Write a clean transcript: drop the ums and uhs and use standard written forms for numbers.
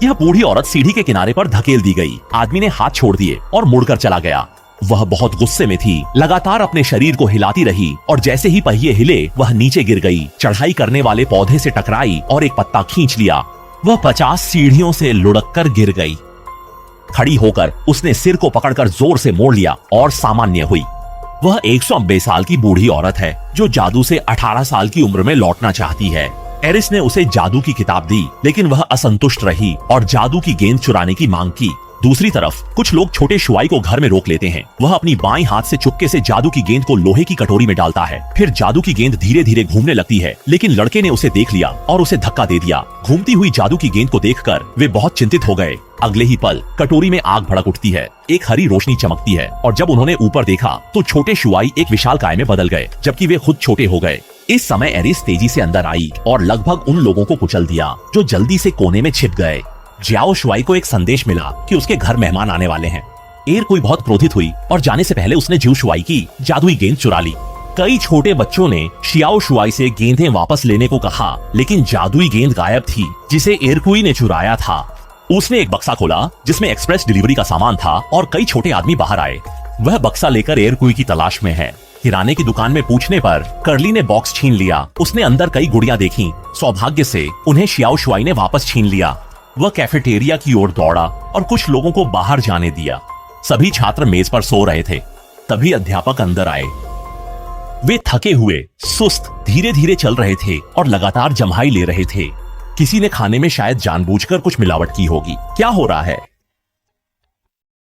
यह बूढ़ी औरत सीढ़ी के किनारे पर धकेल दी गई। आदमी ने हाथ छोड़ दिए और मुड़कर चला गया। वह बहुत गुस्से में थी, लगातार अपने शरीर को हिलाती रही और जैसे ही पहिए हिले वह नीचे गिर गई, चढ़ाई करने वाले पौधे से टकराई और एक पत्ता खींच लिया। वह 50 सीढ़ियों से लुढ़क कर गिर गई। खड़ी होकर उसने सिर को पकड़कर जोर से मोड़ लिया और सामान्य हुई। वह 190 साल की बूढ़ी औरत है जो जादू से 18 साल की उम्र में लौटना चाहती है। एरिस ने उसे जादू की किताब दी, लेकिन वह असंतुष्ट रही और जादू की गेंद चुराने की मांग की। दूसरी तरफ कुछ लोग छोटे शुआई को घर में रोक लेते हैं। वह अपनी बाएं हाथ से चुपके से जादू की गेंद को लोहे की कटोरी में डालता है। फिर जादू की गेंद धीरे धीरे घूमने लगती है, लेकिन लड़के ने उसे देख लिया और उसे धक्का दे दिया। घूमती हुई जादू की गेंद को देखकर वे बहुत चिंतित हो गए। अगले ही पल कटोरी में आग भड़क उठती है, एक हरी रोशनी चमकती है और जब उन्होंने ऊपर देखा तो छोटे शुआई एक विशालकाय में बदल गए, जबकि वे खुद छोटे हो गए। इस समय एरिस तेजी से अंदर आई और लगभग उन लोगों को कुचल दिया जो जल्दी से कोने में छिप गए। जियाओ शुआई को एक संदेश मिला कि उसके घर मेहमान आने वाले हैं। एरकुई बहुत क्रोधित हुई और जाने से पहले उसने जिउ शुआई की जादुई गेंद चुरा ली। कई छोटे बच्चों ने शियाओ शुआई से गेंदें वापस लेने को कहा, लेकिन जादुई गेंद गायब थी जिसे एरकुई ने चुराया था। उसने एक बक्सा खोला जिसमें एक्सप्रेस डिलीवरी का सामान था और कई छोटे आदमी बाहर आए। वह बक्सा लेकर एरकुई की तलाश में है। किराने की दुकान में पूछने पर कर्ली ने बॉक्स छीन लिया। उसने अंदर कई गुड़ियां देखी। सौभाग्य से उन्हें शियाओ शुआई ने वापस छीन लिया। वह कैफेटेरिया की ओर दौड़ा और कुछ लोगों को बाहर जाने दिया। सभी छात्र मेज पर सो रहे थे। तभी अध्यापक अंदर आए। वे थके हुए, सुस्त, धीरे धीरे चल रहे थे और लगातार जम्हाई ले रहे थे। किसी ने खाने में शायद जानबूझकर कुछ मिलावट की होगी। क्या हो रहा है?